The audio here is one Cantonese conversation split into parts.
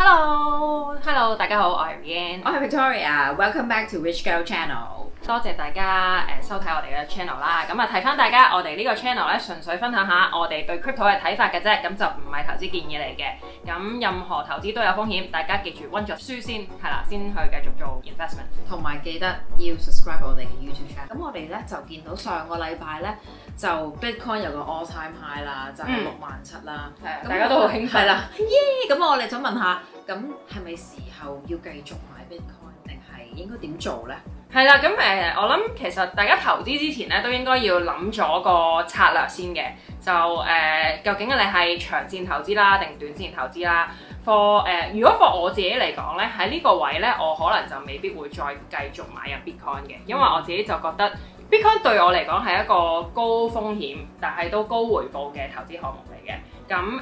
Hello，大家好，我係 Rian，我係 Victoria，Welcome back to Rich Girl Channel。多謝大家收睇我哋嘅 channel 啦。咁啊提翻大家，我哋呢個 channel 咧純粹分享下我哋對 crypto 嘅睇法嘅啫，咁就唔係投資建議嚟嘅。咁任何投資都有風險，大家記住溫咗書先，係啦，先去繼續做 investment。同埋記得要 subscribe 我哋嘅 YouTube channel。咁我哋咧就見到上個禮拜咧就 Bitcoin 有個 all time high 啦，就係67000啦。係大家都好興奮。係啦，耶！咁我哋想問下，咁係咪時候要繼續買 Bitcoin，定係應該點做咧？係啦，咁我諗其實大家投資之前咧都應該要諗咗個策略先嘅，就究竟你係長線投資啦，定短線投資啦如果 for 我自己嚟講咧，喺呢個位咧，我可能就未必會再繼續買入 Bitcoin 嘅，因為我自己就覺得 Bitcoin 對我嚟講係一個高風險，但係都高回報嘅投資項目嚟嘅。咁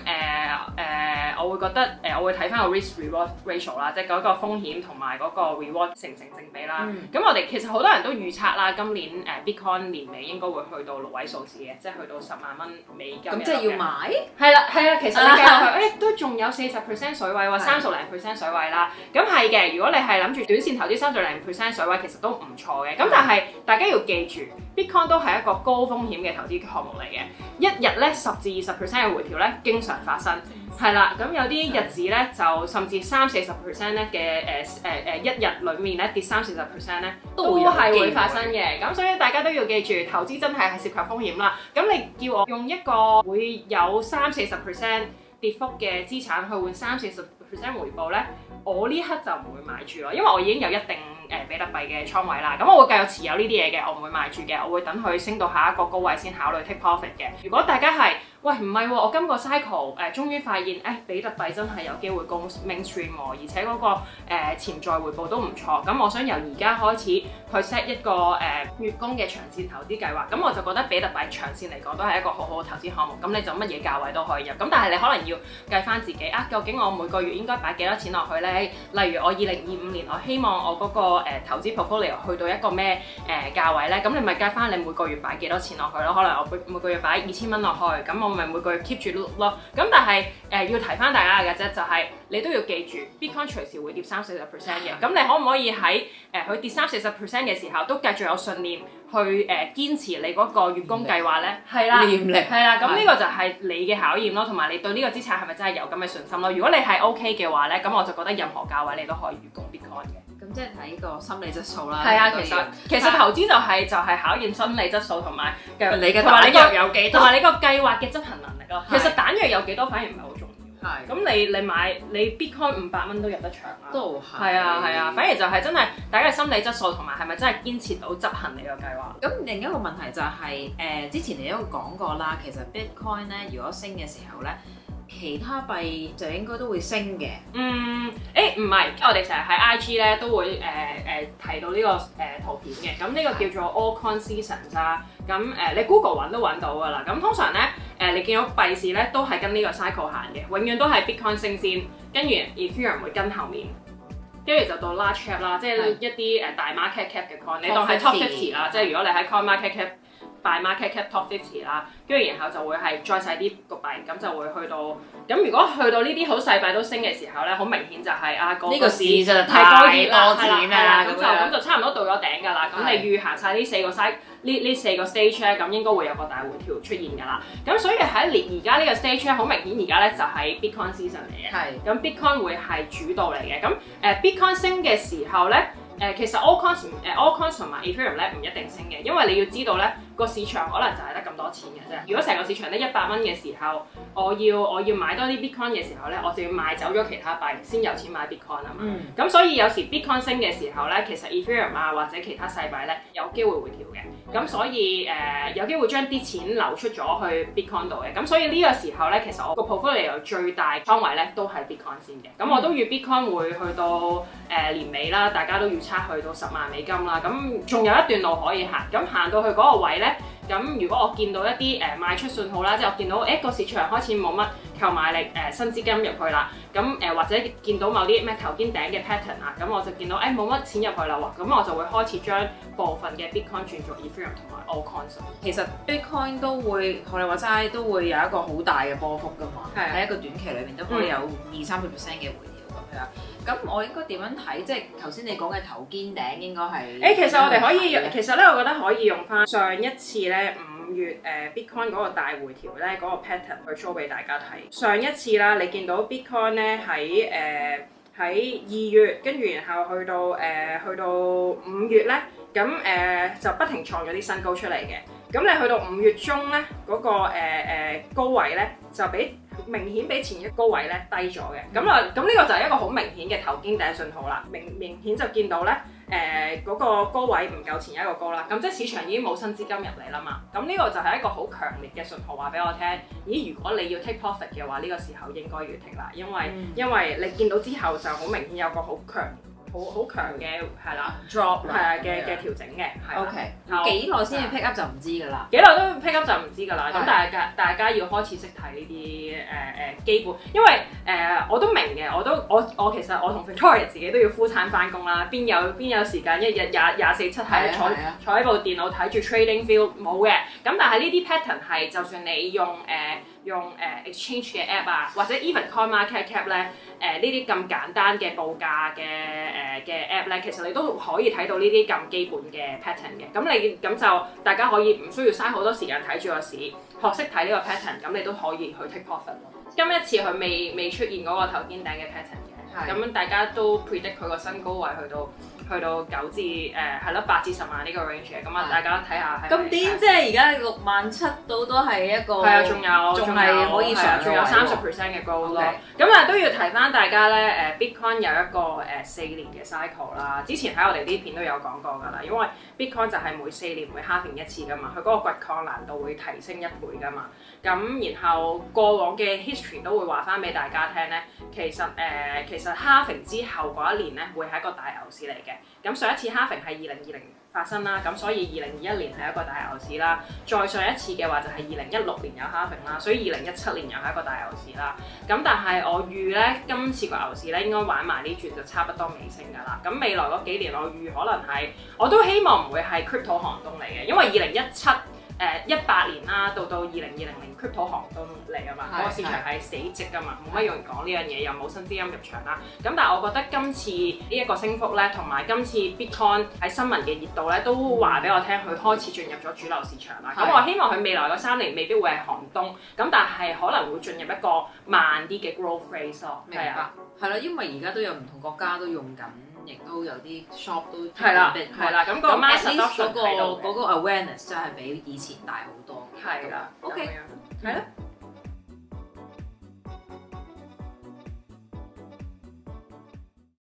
我會覺得我會睇翻個 risk reward ratio 啦，即係嗰個風險同埋嗰個 reward 成唔成正比啦。咁我哋其實好多人都預測啦，今年Bitcoin 年尾應該會去到6位數字嘅，即係去到10萬蚊美金。咁即係要買？係啦，其實你計落去，都仲有40% 水位喎，30零% 水位啦。咁係嘅，如果你係諗住短線投資30零% 水位，其實都唔錯嘅。咁但係大家要記住，Bitcoin 都係一個高風險嘅投資項目嚟嘅，一日咧10至20% 嘅回調咧，經常發生，係啦，咁有啲日子咧就甚至30-40% 咧嘅一日裡面咧跌30-40% 咧都係會發生嘅。咁所以大家都要記住，投資真係涉及風險啦。咁你叫我用一個會有30-40% 跌幅嘅資產去換30-40% 回報咧，我呢刻就唔會買住咯，因為我已經有一定比特幣嘅倉位啦。咁我會繼續持有呢啲嘢嘅，我唔會賣住嘅，我會等佢升到下一個高位先考慮 take profit 嘅。如果大家係喂唔係喎，我今個 cycle 終於發現比特幣真係有機會攻 mainstream 喎，而且嗰個潛在回報都唔錯。咁我想由而家開始去 set 一個月供嘅長線投資計劃。咁我就覺得比特幣長線嚟講都係一個好好嘅投資項目。咁你就乜嘢價位都可以入。咁但係你可能要計翻自己究竟我每個月應該擺幾多錢落去呢？例如我2025年我希望我嗰個投資 portfolio 去到一個咩價位呢？咁你咪計翻你每個月擺幾多錢落去咯。可能我每個月擺2000蚊落去，咁我咪每個月 keep 住 look 咯。咁但係要提翻大家嘅啫，就係你都要記住 Bitcoin 隨時會跌30-40% 嘅。咁你可唔可以喺佢跌30-40% 嘅時候都繼續有信念去堅持你嗰個月供計劃呢？係啦，念力係啦。咁呢個就係你嘅考驗咯，同埋你對呢個資產係咪真係有咁嘅信心咯？如果你係 OK 嘅話呢，咁我就覺得任何價位你都可以月供 Bitcoin 嘅。咁即係睇個心理質素啦。係啊，其實投資就係考驗心理質素同埋你嘅彈藥有幾多，同埋你個計劃嘅執行能力咯。其實彈藥有幾多反而唔係好重要。係。咁你買你 Bitcoin 500蚊都入得場啦。都係。係啊，反而就係真係大家嘅心理質素同埋係咪真係堅持到執行你個計劃。咁另一個問題就係之前你都講過啦，其實 Bitcoin 咧如果升嘅時候咧，其他幣就應該都會升嘅。唔係，我哋成日喺 IG 咧都會提到呢個圖片嘅。咁呢個叫做 Altcoin Seasons 啦。咁你 Google 揾都揾到㗎啦。咁通常咧你見到幣市咧都係跟呢個 cycle 行嘅，永遠都係 Bitcoin 升先，跟住 Ethereum 會跟後面，跟住就到 large cap 啦，即係一啲大 market cap 嘅 coin， 你當係 top 50啦。即係如果你喺 coin market cap by market cap top 50啦，跟住然後就會係再細啲個幣，咁就會去到咁。如果去到呢啲好細幣都升嘅時候咧，好明顯就係呢個市就太多錢啦，咁就差唔多到咗頂㗎啦。咁你預行晒呢4個 stage 咧，咁應該會有個大回調出現㗎啦。咁所以喺而家呢個 stage 咧，好明顯而家咧就係 Bitcoin season 嚟嘅。係。咁 Bitcoin 會係主導嚟嘅。咁Bitcoin 升嘅時候咧。其實 Altcoins 同埋 Ethereum 咧唔一定升嘅，因為你要知道咧個市場可能就係得咁多錢嘅啫。如果成個市場得100蚊嘅時候，我要買多啲 Bitcoin 嘅時候咧，我就要賣走咗其他幣先有錢買 Bitcoin 啊嘛。咁所以有時 Bitcoin 升嘅時候咧，其實 Ethereum 或者其他細幣咧有機會回調嘅。咁所以有機會將啲錢流出咗去 Bitcoin 度嘅。咁所以呢個時候咧，其實我個 portfolio 最大倉位咧都係 Bitcoin 先嘅。咁我都預 Bitcoin 會去到年尾啦，大家都預測去到10萬美金啦。咁仲有一段路可以行。咁行到去嗰個位咧，咁如果我見到一啲賣出信號啦，即係我見到個市場開始冇乜購買力，新資金入去啦，咁或者見到某啲咩頭肩頂嘅 pattern 啊，咁我就見到冇乜錢入去啦喎，咁我就會開始將部分嘅 Bitcoin 轉做 Ethereum 同埋 Altcoins。其實 Bitcoin 都會學你話齋，都會有一個好大嘅波幅㗎嘛，喺一個短期裏面都可以有20-30% 嘅回調㗎。樣。咁我應該點樣睇？即係頭先你講嘅頭肩頂應該係其實我哋可以，其實咧，我覺得可以用翻上一次咧5月Bitcoin 嗰個大回調咧嗰個 pattern 去 show 俾大家睇。上一次啦，你見到 Bitcoin 咧喺2月，跟住然後去到5月咧，咁就不停創咗啲新高出嚟嘅。咁你去到5月中咧，嗰個高位咧就明顯比前一高位咧低咗嘅。咁呢個就係一個好明顯嘅頭肩頂信號啦。明顯就見到咧嗰個高位唔夠前一個高啦。咁即係市場已經冇新資金入嚟啦嘛。咁呢個就係一個好強烈嘅信號，話俾我聽。咦，如果你要 take profit 嘅話，呢個時候應該要停啦，因為你見到之後就好明顯有個好強嘅係啦 drop 係啊嘅調整嘅。OK， 幾耐先至 pick up 就唔知㗎啦。幾耐都 pick up 就唔知㗎啦。咁大家要開始識睇呢啲基本，因為我都明嘅，我其實我同 Victoria 自己都要 full time 翻工啦，邊有時間一日24/7係坐喺部電腦睇住 trading view 冇嘅。咁但係呢啲 pattern 係就算你用exchange 嘅 app 啊，或者 even CoinMarketCap 咧呢啲咁簡單嘅報價嘅 app 咧，其實你都可以睇到呢啲咁基本嘅 pattern 嘅。咁就大家可以唔需要嘥好多時間睇住個市，學識睇呢個 pattern， 咁你都可以去 take profit 咯。今一次佢未出現嗰個頭肩頂嘅 pattern 嘅，咁大家都 predict 佢個新高位去到9至8至10萬呢個 range 嘅，咁大家睇下係。咁點即係而家67000都係一個。係啊，仲係可以上，仲有30% 嘅高咯。咁都要提翻大家咧，Bitcoin 有一個4年嘅 cycle 啦。之前喺我哋啲片都有講過㗎啦，因為 Bitcoin 就係每4年會 halving 一次㗎嘛，佢嗰個掘礦難度會提升1倍㗎嘛。咁然後過往嘅 history 都會話翻俾大家聽咧，其實 halving 之後嗰一年咧會係一個大牛市嚟嘅。咁上一次 halving 係2020發生啦，咁所以2021年係一個大牛市啦。再上一次嘅話就係2016年有 halving啦，所以2017年又係一個大牛市啦。咁但係我預咧今次個牛市咧應該玩埋呢轉就差不多尾聲㗎啦。咁未來嗰幾年我預可能係，我都希望唔會係 crypto 寒冬嚟嘅，因為2018年啦，到2020年 crypto 寒冬嚟啊嘛，嗰個市場係死寂㗎嘛，冇乜人講呢樣嘢，又冇新資金入場啦。咁但係我覺得今次呢一個升幅咧，同埋今次 Bitcoin 喺新聞嘅熱度咧，都話俾我聽，佢開始進入咗主流市場啦。咁我希望佢未來嗰3年未必會係寒冬，咁但係可能會進入一個慢啲嘅 growth phase 咯。明白，係啦，因為而家都有唔同國家都用緊。亦都有啲 shop 都係啦，咁個 mass adoption 嗰個 awareness 真係比以前大好多。係啦，OK，係咯。